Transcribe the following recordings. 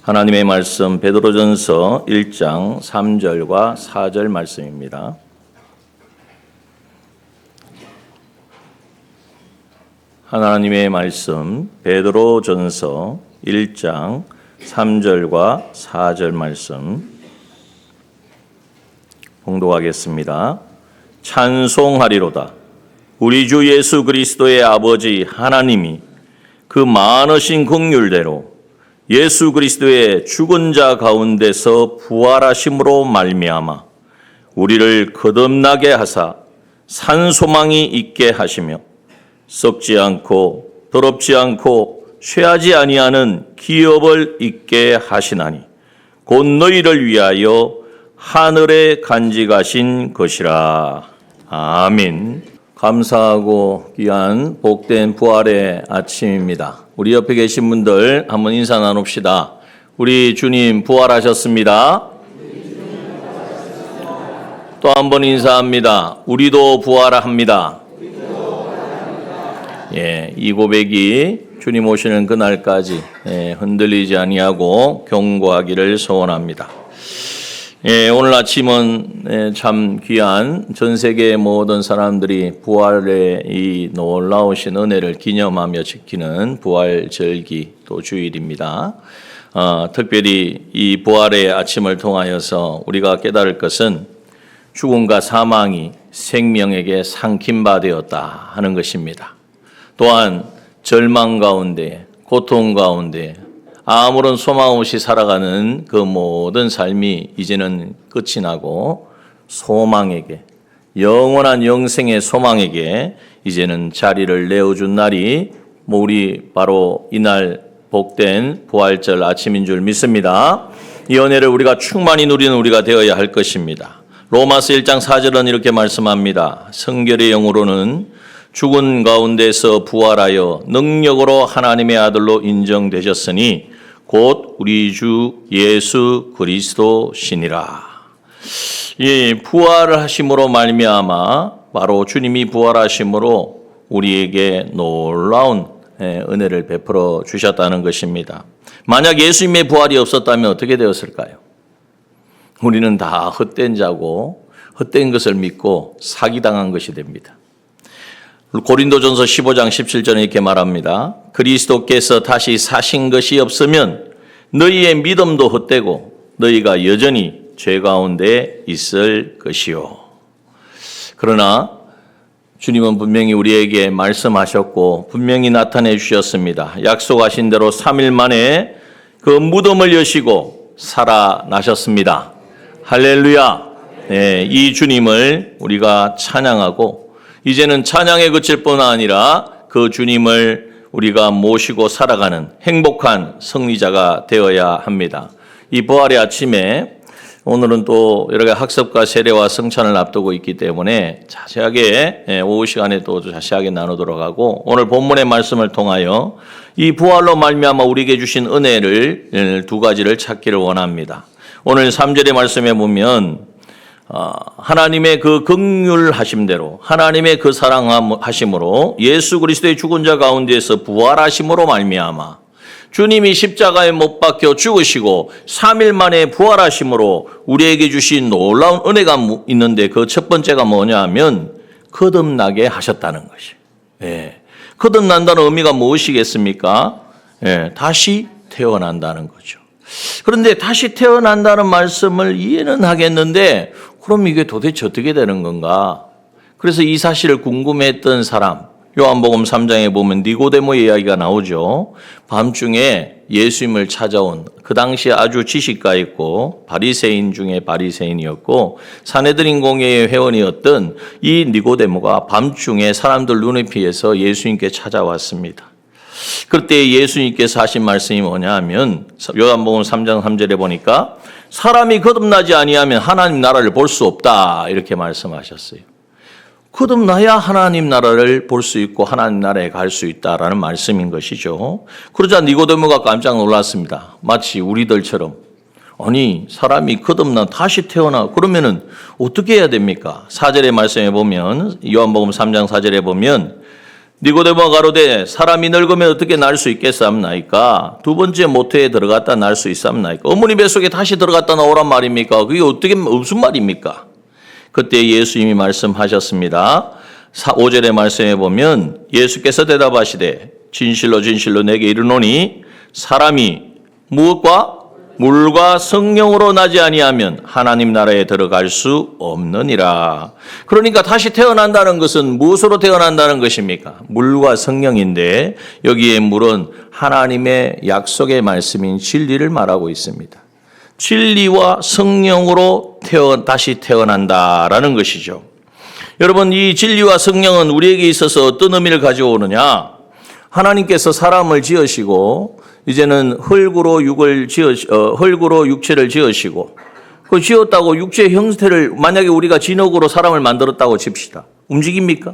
하나님의 말씀 베드로전서 1장 3절과 4절 말씀입니다. 하나님의 말씀 베드로전서 1장 3절과 4절 말씀 봉독하겠습니다. 찬송하리로다. 우리 주 예수 그리스도의 아버지 하나님이 그 많으신 긍휼대로 예수 그리스도의 죽은 자 가운데서 부활하심으로 말미암아 우리를 거듭나게 하사 산 소망이 있게 하시며 썩지 않고 더럽지 않고 쇠하지 아니하는 기업을 있게 하시나니 곧 너희를 위하여 하늘에 간직하신 것이라. 아멘. 감사하고 귀한 복된 부활의 아침입니다. 우리 옆에 계신 분들 한번 인사 나눕시다. 우리 주님 부활하셨습니다. 또 한 번 인사합니다. 우리도 부활합니다. 이 고백이 주님 오시는 그날까지 흔들리지 아니하고 경고하기를 소원합니다. 오늘 아침은 참 귀한 전 세계의 모든 사람들이 부활의 이 놀라우신 은혜를 기념하며 지키는 부활절기 또 주일입니다. 특별히 이 부활의 아침을 통하여서 우리가 깨달을 것은 죽음과 사망이 생명에게 상킴바되었다 하는 것입니다. 또한 절망 가운데, 고통 가운데 아무런 소망 없이 살아가는 그 모든 삶이 이제는 끝이 나고 소망에게, 영원한 영생의 소망에게 이제는 자리를 내어준 날이 우리 바로 이날 복된 부활절 아침인 줄 믿습니다. 이 은혜를 우리가 충만히 누리는 우리가 되어야 할 것입니다. 로마서 1장 4절은 이렇게 말씀합니다. 성결의 영으로는 죽은 가운데서 부활하여 능력으로 하나님의 아들로 인정되셨으니 곧 우리 주 예수 그리스도시니라. 이 부활을 하심으로 말미암아 바로 주님이 부활하심으로 우리에게 놀라운 은혜를 베풀어 주셨다는 것입니다. 만약 예수님의 부활이 없었다면 어떻게 되었을까요? 우리는 다 헛된 자고 헛된 것을 믿고 사기당한 것이 됩니다. 고린도전서 15장 17절에 이렇게 말합니다. 그리스도께서 다시 사신 것이 없으면 너희의 믿음도 헛되고 너희가 여전히 죄 가운데 있을 것이요. 그러나 주님은 분명히 우리에게 말씀하셨고 분명히 나타내 주셨습니다. 약속하신 대로 3일 만에 그 무덤을 여시고 살아나셨습니다. 할렐루야. 이 주님을 우리가 찬양하고 이제는 찬양에 그칠 뿐 아니라 그 주님을 우리가 모시고 살아가는 행복한 승리자가 되어야 합니다. 이 부활의 아침에 오늘은 또 여러 가지 학습과 세례와 성찬을 앞두고 있기 때문에 자세하게 오후 시간에 또 자세하게 나누도록 하고 오늘 본문의 말씀을 통하여 이 부활로 말미암아 우리에게 주신 은혜를 두 가지를 찾기를 원합니다. 오늘 3절의 말씀에 보면 하나님의 그 긍휼하심대로 하나님의 그 사랑하심으로 예수 그리스도의 죽은 자 가운데에서 부활하심으로 말미암아 주님이 십자가에 못 박혀 죽으시고 3일 만에 부활하심으로 우리에게 주신 놀라운 은혜가 있는데 그 첫 번째가 뭐냐 하면 거듭나게 하셨다는 것이에요. 거듭난다는 의미가 무엇이겠습니까? 다시 태어난다는 거죠. 그런데 다시 태어난다는 말씀을 이해는 하겠는데 그럼 이게 도대체 어떻게 되는 건가? 그래서 이 사실을 궁금해했던 사람, 요한복음 3장에 보면 니고데모의 이야기가 나오죠. 밤중에 예수님을 찾아온 그 당시에 아주 지식가였고 바리새인 중에 바리새인이었고 산헤드린 공회의 회원이었던 이 니고데모가 밤중에 사람들 눈에 피해서 예수님께 찾아왔습니다. 그때 예수님께서 하신 말씀이 뭐냐 하면 요한복음 3장 3절에 보니까 사람이 거듭나지 아니하면 하나님 나라를 볼 수 없다 이렇게 말씀하셨어요. 거듭나야 하나님 나라를 볼 수 있고 하나님 나라에 갈 수 있다라는 말씀인 것이죠. 그러자 니고데모가 깜짝 놀랐습니다. 마치 우리들처럼 아니 사람이 거듭나 다시 태어나 그러면은 어떻게 해야 됩니까? 4절의 말씀에 보면 요한복음 3장 4절에 보면 니고데모가 가로되 사람이 늙으면 어떻게 날 수 있겠사옵나이까? 두 번째 모태에 들어갔다 날 수 있사옵나이까? 어머니 뱃속에 다시 들어갔다 나오란 말입니까? 그게 어떻게 무슨 말입니까? 그때 예수님이 말씀하셨습니다. 5절의 말씀에 보면 예수께서 대답하시되 진실로 진실로 내게 이르노니 사람이 무엇과 물과 성령으로 나지 아니하면 하나님 나라에 들어갈 수 없느니라. 그러니까 다시 태어난다는 것은 무엇으로 태어난다는 것입니까? 물과 성령인데 여기에 물은 하나님의 약속의 말씀인 진리를 말하고 있습니다. 진리와 성령으로 다시 태어난다라는 것이죠. 여러분, 이 진리와 성령은 우리에게 있어서 어떤 의미를 가져오느냐? 하나님께서 사람을 지으시고 이제는 흙으로 육체를 지으시고 그 지었다고 육체의 형태를 만약에 우리가 진흙으로 사람을 만들었다고 칩시다. 움직입니까?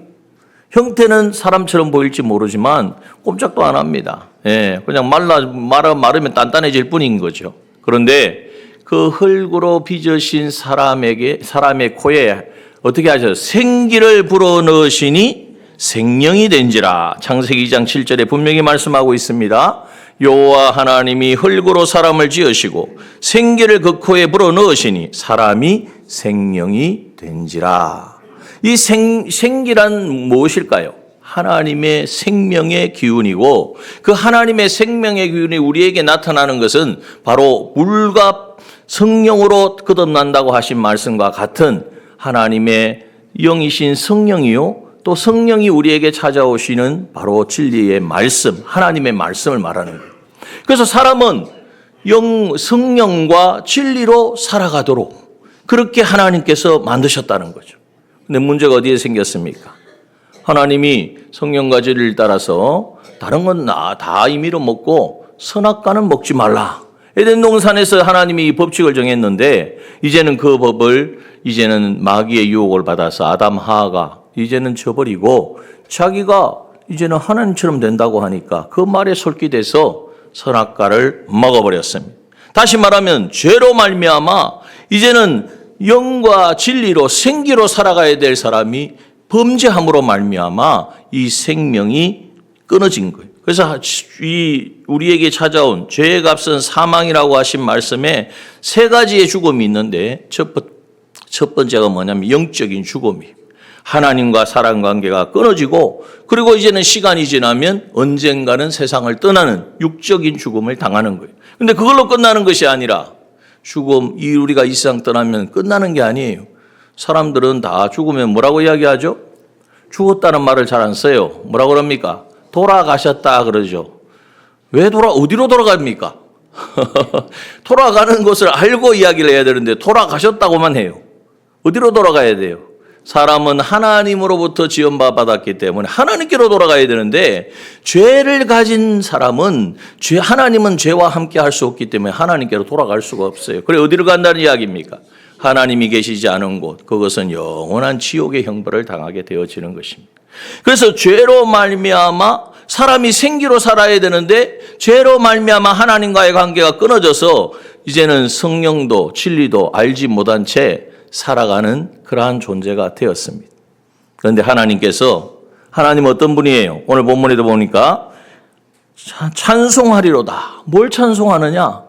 형태는 사람처럼 보일지 모르지만 꼼짝도 안 합니다. 예, 그냥 마르면 단단해질 뿐인 거죠. 그런데 그 흙으로 빚으신 사람의 코에 어떻게 하죠? 생기를 불어넣으시니 생명이 된지라. 창세기 2장 7절에 분명히 말씀하고 있습니다. 여호와 하나님이 흙으로 사람을 지으시고 생기를 그 코에 불어넣으시니 사람이 생명이 된지라. 이 생기란 무엇일까요? 하나님의 생명의 기운이고 그 하나님의 생명의 기운이 우리에게 나타나는 것은 바로 물과 성령으로 거듭난다고 하신 말씀과 같은 하나님의 영이신 성령이요 또 성령이 우리에게 찾아오시는 바로 진리의 말씀, 하나님의 말씀을 말하는 거예요. 그래서 사람은 성령과 진리로 살아가도록 그렇게 하나님께서 만드셨다는 거죠. 근데 문제가 어디에 생겼습니까? 하나님이 성령과 진리를 따라서 다른 건 다 임의로 먹고 선악과는 먹지 말라. 에덴 동산에서 하나님이 이 법칙을 정했는데 이제는 그 법을 이제는 마귀의 유혹을 받아서 아담 하하가 이제는 저버리고 자기가 이제는 하나님처럼 된다고 하니까 그 말에 솔깃해서 선악과를 먹어버렸습니다. 다시 말하면 죄로 말미암아 이제는 영과 진리로 생기로 살아가야 될 사람이 범죄함으로 말미암아 이 생명이 끊어진 거예요. 그래서 우리에게 찾아온 죄의 값은 사망이라고 하신 말씀에 세 가지의 죽음이 있는데 첫 번째가 뭐냐면 영적인 죽음이에요. 하나님과 사람 관계가 끊어지고 그리고 이제는 시간이 지나면 언젠가는 세상을 떠나는 육적인 죽음을 당하는 거예요. 근데 그걸로 끝나는 것이 아니라 우리가 이 세상 떠나면 끝나는 게 아니에요. 사람들은 다 죽으면 뭐라고 이야기하죠? 죽었다는 말을 잘 안 써요. 뭐라고 그럽니까? 돌아가셨다 그러죠. 어디로 돌아갑니까? 돌아가는 것을 알고 이야기를 해야 되는데 돌아가셨다고만 해요. 어디로 돌아가야 돼요? 사람은 하나님으로부터 지원받았기 때문에 하나님께로 돌아가야 되는데 죄를 가진 사람은 하나님은 죄와 함께 할 수 없기 때문에 하나님께로 돌아갈 수가 없어요. 그래 어디로 간다는 이야기입니까? 하나님이 계시지 않은 곳, 그것은 영원한 지옥의 형벌을 당하게 되어지는 것입니다. 그래서 죄로 말미암아 사람이 생기로 살아야 되는데 죄로 말미암아 하나님과의 관계가 끊어져서 이제는 성령도 진리도 알지 못한 채 살아가는 그러한 존재가 되었습니다. 그런데 하나님 어떤 분이에요? 오늘 본문에도 보니까 찬송하리로다. 뭘 찬송하느냐?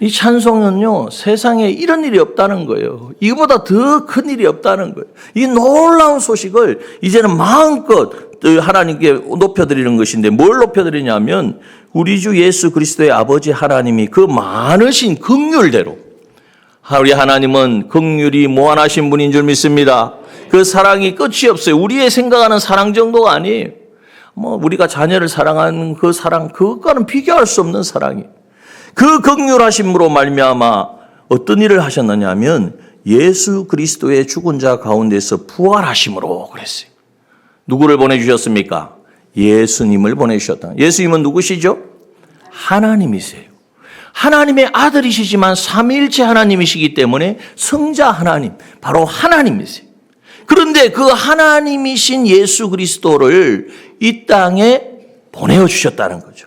이 찬송은요, 세상에 이런 일이 없다는 거예요. 이거보다 더 큰 일이 없다는 거예요. 이 놀라운 소식을 이제는 마음껏 하나님께 높여드리는 것인데 뭘 높여드리냐면 우리 주 예수 그리스도의 아버지 하나님이 그 많으신 긍휼대로 우리 하나님은 긍휼이 무한하신 분인 줄 믿습니다. 그 사랑이 끝이 없어요. 우리의 생각하는 사랑 정도가 아니에요. 우리가 자녀를 사랑하는 그 사랑, 그것과는 비교할 수 없는 사랑이에요. 그 긍휼하심으로 말미암아 어떤 일을 하셨느냐 하면 예수 그리스도의 죽은 자 가운데서 부활하심으로 그랬어요. 누구를 보내주셨습니까? 예수님을 보내주셨다. 예수님은 누구시죠? 하나님이세요. 하나님의 아들이시지만 삼위일체 하나님이시기 때문에 성자 하나님, 바로 하나님이세요. 그런데 그 하나님이신 예수 그리스도를 이 땅에 보내주셨다는 거죠.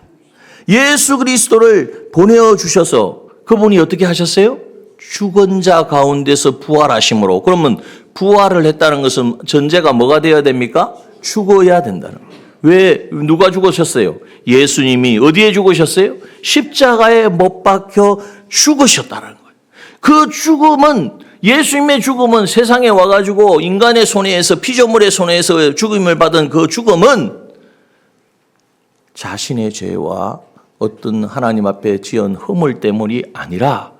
예수 그리스도를 보내주셔서 그분이 어떻게 하셨어요? 죽은 자 가운데서 부활하심으로. 그러면 부활을 했다는 것은 전제가 뭐가 되어야 됩니까? 죽어야 된다는 거예요. 왜 누가 죽으셨어요? 예수님이 어디에 죽으셨어요? 십자가에 못 박혀 죽으셨다는 거예요. 그 죽음은, 예수님의 죽음은 세상에 와가지고 인간의 손에서, 피조물의 손에서 죽음을 받은 그 죽음은 자신의 죄와 어떤 하나님 앞에 지은 허물 때문이 아니라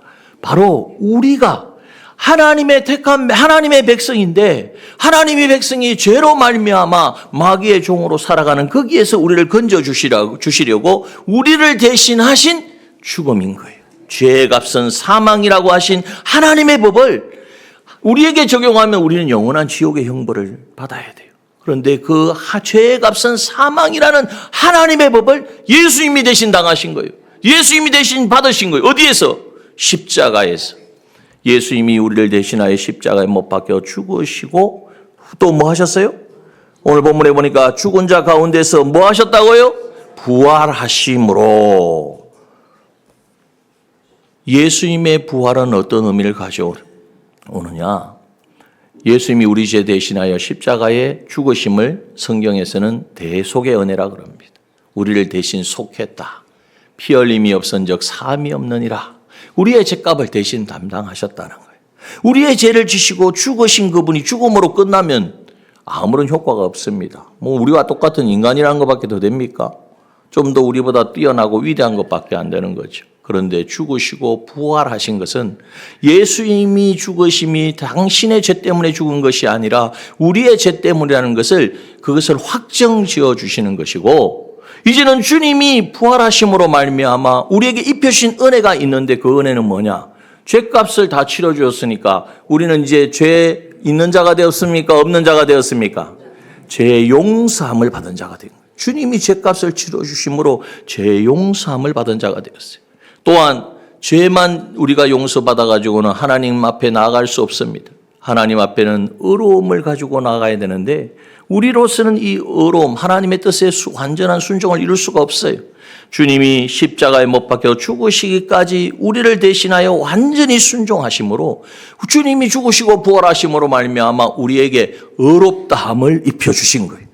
바로 우리가 하나님의 택한 하나님의 백성인데, 하나님의 백성이 죄로 말미암아 마귀의 종으로 살아가는 거기에서 우리를 건져 주시려고 우리를 대신하신 죽음인 거예요. 죄의 값은 사망이라고 하신 하나님의 법을 우리에게 적용하면 우리는 영원한 지옥의 형벌을 받아야 돼요. 그런데 그 죄의 값은 사망이라는 하나님의 법을 예수님이 대신 당하신 거예요. 예수님이 대신 받으신 거예요. 어디에서? 십자가에서. 예수님이 우리를 대신하여 십자가에 못 박혀 죽으시고 또 뭐 하셨어요? 오늘 본문에 보니까 죽은 자 가운데서 뭐 하셨다고요? 부활하심으로. 예수님의 부활은 어떤 의미를 가져오느냐? 예수님이 우리 죄 대신하여 십자가에 죽으심을 성경에서는 대속의 은혜라 그럽니다. 우리를 대신 속했다. 피 흘림이 없은 적 사함이 없느니라. 우리의 죄값을 대신 담당하셨다는 거예요. 우리의 죄를 지시고 죽으신 그분이 죽음으로 끝나면 아무런 효과가 없습니다. 뭐 우리와 똑같은 인간이라는 것밖에 더 됩니까? 좀 더 우리보다 뛰어나고 위대한 것밖에 안 되는 거죠. 그런데 죽으시고 부활하신 것은 예수님이 죽으심이 당신의 죄 때문에 죽은 것이 아니라 우리의 죄 때문이라는 그것을 확정지어 주시는 것이고, 이제는 주님이 부활하심으로 말미암아 우리에게 입혀주신 은혜가 있는데 그 은혜는 뭐냐? 죄값을 다 치러주었으니까 우리는 이제 죄 있는 자가 되었습니까? 없는 자가 되었습니까? 죄 용서함을 받은 자가 된 거예요. 주님이 죄값을 치러주심으로 죄 용서함을 받은 자가 되었어요. 또한 죄만 우리가 용서받아가지고는 하나님 앞에 나아갈 수 없습니다. 하나님 앞에는 의로움을 가지고 나가야 되는데 우리로서는 이 의로움, 하나님의 뜻에 완전한 순종을 이룰 수가 없어요. 주님이 십자가에 못 박혀 죽으시기까지 우리를 대신하여 완전히 순종하심으로, 주님이 죽으시고 부활하심으로 말미암아 우리에게 의롭다함을 입혀주신 거예요.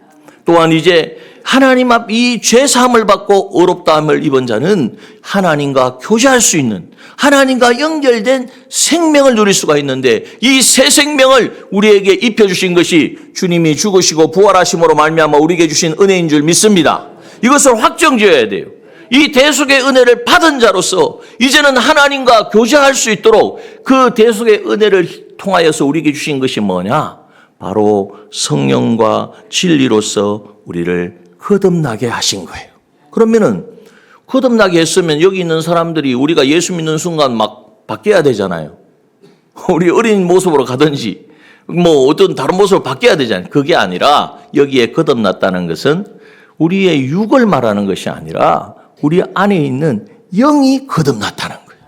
또한 이제 하나님 앞 이 죄사함을 받고 의롭다함을 입은 자는 하나님과 교제할 수 있는, 하나님과 연결된 생명을 누릴 수가 있는데, 이 새 생명을 우리에게 입혀주신 것이 주님이 죽으시고 부활하심으로 말미암아 우리에게 주신 은혜인 줄 믿습니다. 이것을 확정지어야 돼요. 이 대속의 은혜를 받은 자로서 이제는 하나님과 교제할 수 있도록 그 대속의 은혜를 통하여서 우리에게 주신 것이 뭐냐? 바로 성령과 진리로서 우리를 거듭나게 하신 거예요. 그러면은 거듭나게 했으면 여기 있는 사람들이 우리가 예수 믿는 순간 막 바뀌어야 되잖아요. 우리 어린 모습으로 가든지 뭐 어떤 다른 모습으로 바뀌어야 되잖아요. 그게 아니라 여기에 거듭났다는 것은 우리의 육을 말하는 것이 아니라 우리 안에 있는 영이 거듭났다는 거예요.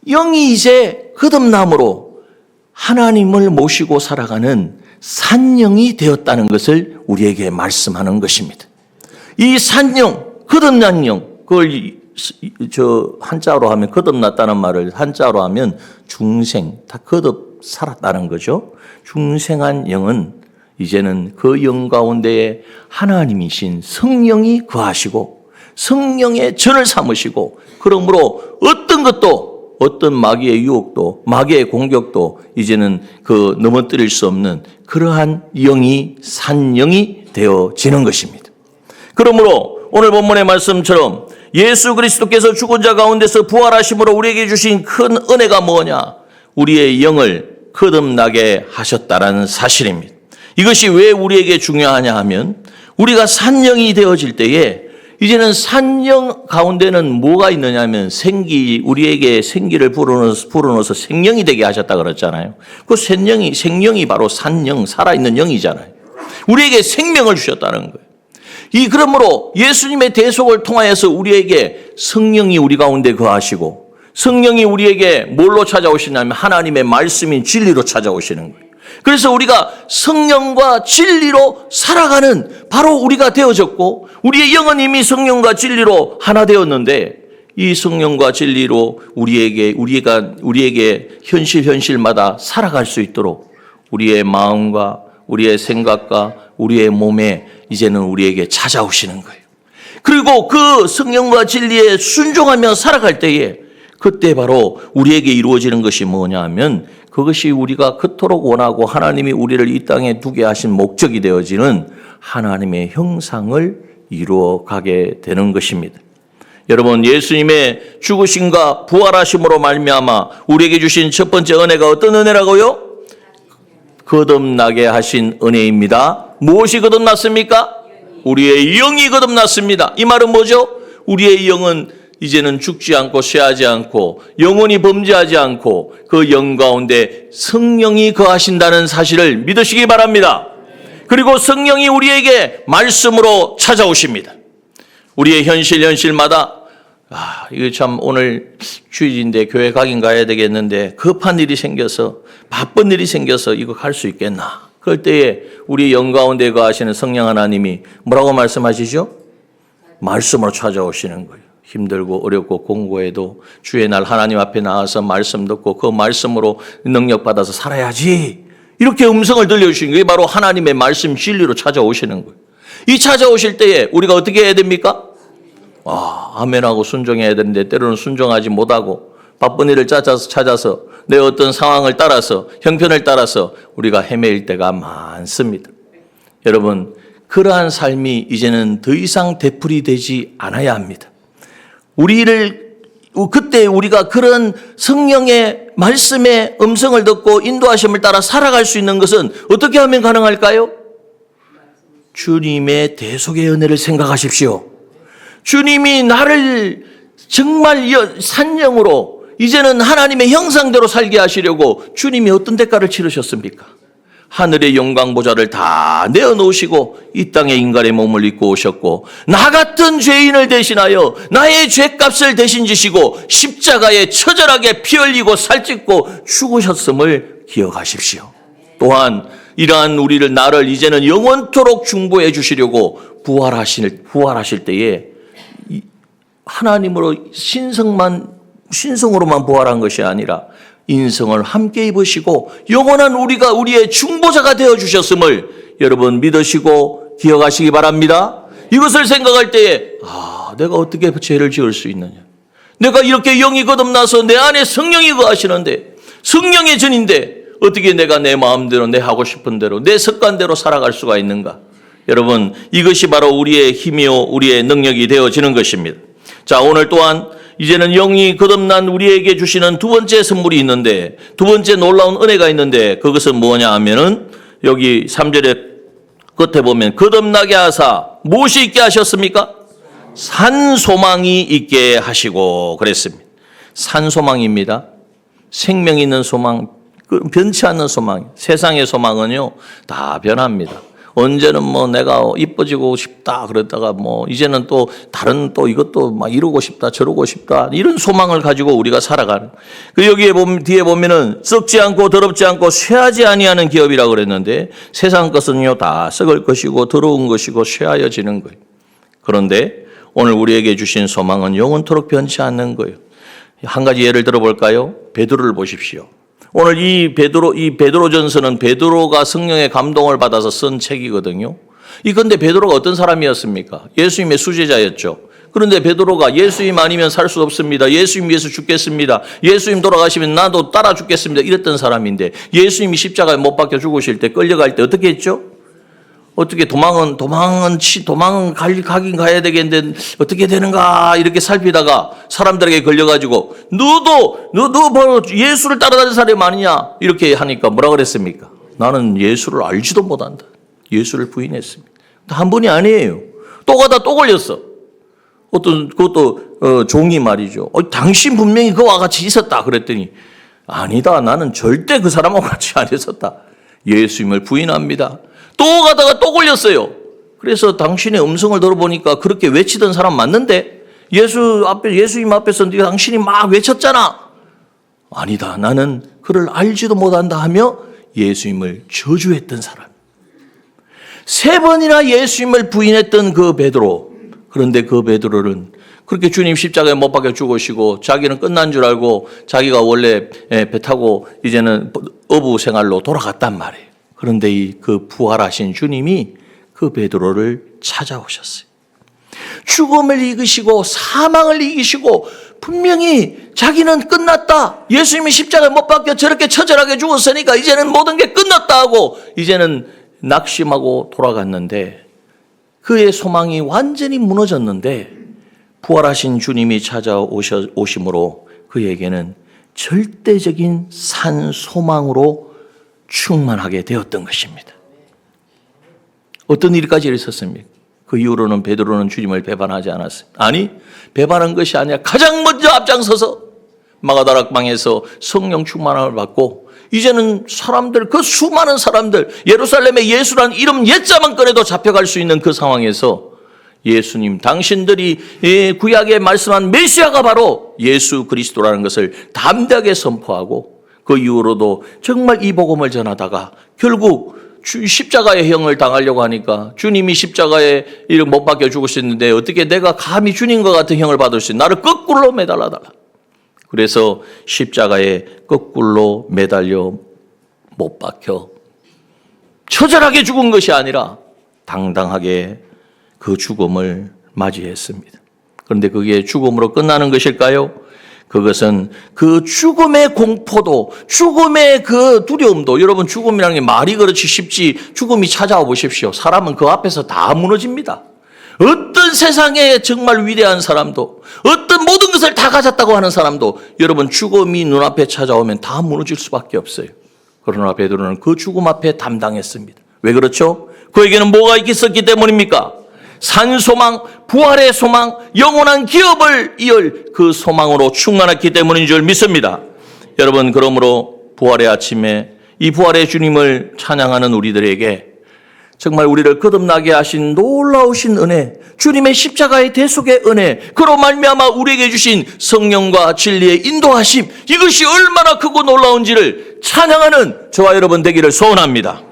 영이 이제 거듭남으로 하나님을 모시고 살아가는 산영이 되었다는 것을 우리에게 말씀하는 것입니다. 이 산영, 거듭난 영, 그걸 한자로 하면, 거듭났다는 말을 한자로 하면 중생, 다 거듭 살았다는 거죠. 중생한 영은 이제는 그 영 가운데에 하나님이신 성령이 거하시고 성령의 전을 삼으시고, 그러므로 어떤 것도, 어떤 마귀의 유혹도, 마귀의 공격도 이제는 그 넘어뜨릴 수 없는 그러한 영이 산영이 되어지는 것입니다. 그러므로 오늘 본문의 말씀처럼 예수 그리스도께서 죽은 자 가운데서 부활하심으로 우리에게 주신 큰 은혜가 뭐냐? 우리의 영을 거듭나게 하셨다라는 사실입니다. 이것이 왜 우리에게 중요하냐 하면, 우리가 산영이 되어질 때에 이제는 산영 가운데는 뭐가 있느냐 하면 우리에게 생기를 불어넣어서 생명이 되게 하셨다 그랬잖아요. 그 생명이 바로 산영, 살아있는 영이잖아요. 우리에게 생명을 주셨다는 거예요. 그러므로 예수님의 대속을 통하여서 우리에게 성령이 우리 가운데 거하시고, 성령이 우리에게 뭘로 찾아오시냐면 하나님의 말씀인 진리로 찾아오시는 거예요. 그래서 우리가 성령과 진리로 살아가는 바로 우리가 되어졌고, 우리의 영은 이미 성령과 진리로 하나 되었는데, 이 성령과 진리로 우리에게 현실마다 살아갈 수 있도록 우리의 마음과 우리의 생각과 우리의 몸에 이제는 우리에게 찾아오시는 거예요. 그리고 그 성령과 진리에 순종하며 살아갈 때에 그때 바로 우리에게 이루어지는 것이 뭐냐 하면 그것이 우리가 그토록 원하고 하나님이 우리를 이 땅에 두게 하신 목적이 되어지는 하나님의 형상을 이루어가게 되는 것입니다. 여러분, 예수님의 죽으심과 부활하심으로 말미암아 우리에게 주신 첫 번째 은혜가 어떤 은혜라고요? 거듭나게 하신 은혜입니다. 무엇이 거듭났습니까? 우리의 영이 거듭났습니다. 이 말은 뭐죠? 우리의 영은 이제는 죽지 않고 쇠하지 않고 영원히 범죄하지 않고 그 영 가운데 성령이 거하신다는 사실을 믿으시기 바랍니다. 그리고 성령이 우리에게 말씀으로 찾아오십니다. 우리의 현실마다 이거 참 오늘 주일인데 교회 가긴 가야 되겠는데 급한 일이 생겨서 바쁜 일이 생겨서 이거 갈 수 있겠나? 그럴 때에 우리 영 가운데 거하시는 성령 하나님이 뭐라고 말씀하시죠? 말씀으로 찾아오시는 거예요. 힘들고 어렵고 공고해도 주의 날 하나님 앞에 나와서 말씀 듣고 그 말씀으로 능력 받아서 살아야지. 이렇게 음성을 들려주시는 게 바로 하나님의 말씀 진리로 찾아오시는 거예요. 이 찾아오실 때에 우리가 어떻게 해야 됩니까? 아멘하고 순종해야 되는데 때로는 순종하지 못하고 바쁜 일을 찾아서 내 어떤 상황을 따라서 형편을 따라서 우리가 헤매일 때가 많습니다. 여러분, 그러한 삶이 이제는 더 이상 되풀이 되지 않아야 합니다. 그때 우리가 그런 성령의 말씀의 음성을 듣고 인도하심을 따라 살아갈 수 있는 것은 어떻게 하면 가능할까요? 주님의 대속의 은혜를 생각하십시오. 주님이 나를 정말 산영으로 이제는 하나님의 형상대로 살게 하시려고 주님이 어떤 대가를 치르셨습니까? 하늘의 영광 보좌를 다 내어놓으시고 이 땅에 인간의 몸을 입고 오셨고 나 같은 죄인을 대신하여 나의 죄값을 대신 지시고 십자가에 처절하게 피 흘리고 살찢고 죽으셨음을 기억하십시오. 또한 이러한 나를 이제는 영원토록 중보해 주시려고 부활하실 때에 하나님으로 신성으로만 부활한 것이 아니라 인성을 함께 입으시고 영원한 우리의 중보자가 되어주셨음을 여러분 믿으시고 기억하시기 바랍니다. 이것을 생각할 때에 내가 어떻게 죄를 지을 수 있느냐. 내가 이렇게 영이 거듭나서 내 안에 성령이 거하시는데 성령의 전인데 어떻게 내가 내 마음대로 내 하고 싶은 대로 내 습관대로 살아갈 수가 있는가. 여러분, 이것이 바로 우리의 힘이요 우리의 능력이 되어지는 것입니다. 자, 오늘 또한 이제는 영이 거듭난 우리에게 주시는 두 번째 선물이 있는데 두 번째 놀라운 은혜가 있는데 그것은 뭐냐 하면은 여기 3절의 끝에 보면 거듭나게 하사 무엇이 있게 하셨습니까? 산 소망이 있게 하시고 그랬습니다. 산 소망입니다. 생명 있는 소망, 변치 않는 소망. 세상의 소망은요 다 변합니다. 언제는 내가 이뻐지고 싶다 그러다가 이제는 또 다른 또 이것도 막 이루고 싶다 저루고 싶다 이런 소망을 가지고 우리가 살아가는. 여기에 뒤에 보면은 썩지 않고 더럽지 않고 쇠하지 아니하는 기업이라고 그랬는데 세상 것은요 다 썩을 것이고 더러운 것이고 쇠하여지는 거예요. 그런데 오늘 우리에게 주신 소망은 영원토록 변치 않는 거예요. 한 가지 예를 들어볼까요? 베드로를 보십시오. 오늘 이 베드로전서는 베드로가 성령의 감동을 받아서 쓴 책이거든요. 근데 베드로가 어떤 사람이었습니까? 예수님의 수제자였죠. 그런데 베드로가 예수님 아니면 살 수 없습니다. 예수님 위해서 죽겠습니다. 예수님 돌아가시면 나도 따라 죽겠습니다. 이랬던 사람인데 예수님이 십자가에 못 박혀 죽으실 때 끌려갈 때 어떻게 했죠? 어떻게 도망은 가긴 가야 되겠는데 어떻게 되는가 이렇게 살피다가 사람들에게 걸려가지고 너 바로 예수를 따라다니는 사람 아니냐 이렇게 하니까 뭐라 그랬습니까? 나는 예수를 알지도 못한다. 예수를 부인했습니다. 한 번이 아니에요. 또 가다 또 걸렸어. 그것도 종이 말이죠. 당신 분명히 그와 같이 있었다 그랬더니 아니다. 나는 절대 그 사람하고 같이 안 있었다. 예수님을 부인합니다. 또 가다가 또 걸렸어요. 그래서 당신의 음성을 들어보니까 그렇게 외치던 사람 맞는데 예수님 앞에서 당신이 막 외쳤잖아. 아니다. 나는 그를 알지도 못한다 하며 예수님을 저주했던 사람. 3번이나 예수님을 부인했던 그 베드로. 그런데 그 베드로는 그렇게 주님 십자가에 못 박혀 죽으시고 자기는 끝난 줄 알고 자기가 원래 배 타고 이제는 어부 생활로 돌아갔단 말이에요. 그런데 그 부활하신 주님이 그 베드로를 찾아오셨어요. 죽음을 이기시고 사망을 이기시고 분명히 자기는 끝났다. 예수님이 십자가에 못 박혀 저렇게 처절하게 죽었으니까 이제는 모든 게 끝났다 하고 이제는 낙심하고 돌아갔는데 그의 소망이 완전히 무너졌는데 부활하신 주님이 찾아오심으로 그에게는 절대적인 산 소망으로 충만하게 되었던 것입니다. 어떤 일까지 있었습니까? 그 이후로는 베드로는 주님을 배반하지 않았어요. 아니, 배반한 것이 아니라 가장 먼저 앞장서서 마가다락방에서 성령 충만함을 받고 이제는 사람들, 그 수많은 사람들, 예루살렘에 예수란 이름 옛자만 꺼내도 잡혀갈 수 있는 그 상황에서 예수님, 당신들이 구약에 말씀한 메시아가 바로 예수 그리스도라는 것을 담대하게 선포하고 그 이후로도 정말 이 복음을 전하다가 결국 십자가의 형을 당하려고 하니까 주님이 십자가에 못 박혀 죽으셨는데 어떻게 내가 감히 주님과 같은 형을 받을 수 있나? 나를 거꾸로 매달아달라. 그래서 십자가에 거꾸로 매달려 못 박혀 처절하게 죽은 것이 아니라 당당하게 그 죽음을 맞이했습니다. 그런데 그게 죽음으로 끝나는 것일까요? 그것은 그 죽음의 공포도, 죽음의 그 두려움도, 여러분 죽음이라는 게 말이 그렇지 쉽지 죽음이 찾아와 보십시오. 사람은 그 앞에서 다 무너집니다. 어떤 세상에 정말 위대한 사람도, 어떤 모든 것을 다 가졌다고 하는 사람도 여러분 죽음이 눈앞에 찾아오면 다 무너질 수밖에 없어요. 그러나 베드로는 그 죽음 앞에 담당했습니다. 왜 그렇죠? 그에게는 뭐가 있었기 때문입니까? 산 소망, 부활의 소망, 영원한 기업을 이을 그 소망으로 충만했기 때문인 줄 믿습니다. 여러분, 그러므로 부활의 아침에 이 부활의 주님을 찬양하는 우리들에게 정말 우리를 거듭나게 하신 놀라우신 은혜, 주님의 십자가의 대속의 은혜, 그로 말미암아 우리에게 주신 성령과 진리의 인도하심, 이것이 얼마나 크고 놀라운지를 찬양하는 저와 여러분 되기를 소원합니다.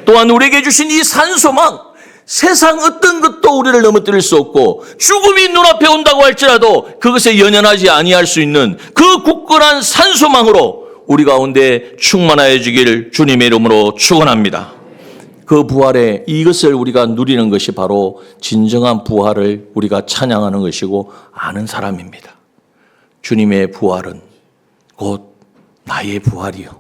또한 우리에게 주신 이 산소망, 세상 어떤 것도 우리를 넘어뜨릴 수 없고 죽음이 눈앞에 온다고 할지라도 그것에 연연하지 아니할 수 있는 그 굳건한 산소망으로 우리 가운데 충만하여지기를 주님의 이름으로 축원합니다. 그 부활에 이것을 우리가 누리는 것이 바로 진정한 부활을 우리가 찬양하는 것이고 아는 사람입니다. 주님의 부활은 곧 나의 부활이요.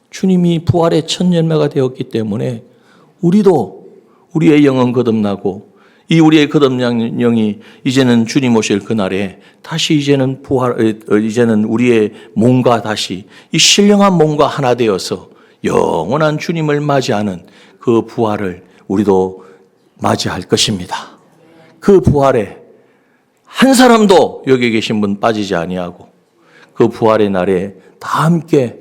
주님이 부활의 첫 열매가 되었기 때문에 우리도 우리의 영은 거듭나고 이 우리의 거듭난 영이 이제는 주님 오실 그날에 다시 이제는 이제는 우리의 몸과 다시 이 신령한 몸과 하나 되어서 영원한 주님을 맞이하는 그 부활을 우리도 맞이할 것입니다. 그 부활에 한 사람도 여기 계신 분 빠지지 아니하고 그 부활의 날에 다 함께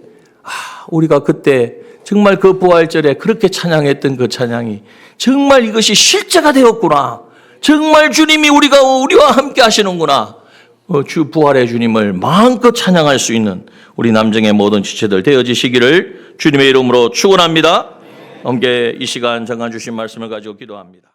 우리가 그때 정말 그 부활절에 그렇게 찬양했던 그 찬양이 정말 이것이 실제가 되었구나. 정말 주님이 우리와 함께 하시는구나. 주 부활의 주님을 마음껏 찬양할 수 있는 우리 남정의 모든 지체들 되어지시기를 주님의 이름으로 축원합니다. 함께 이 시간 정한 주신 말씀을 가지고 기도합니다.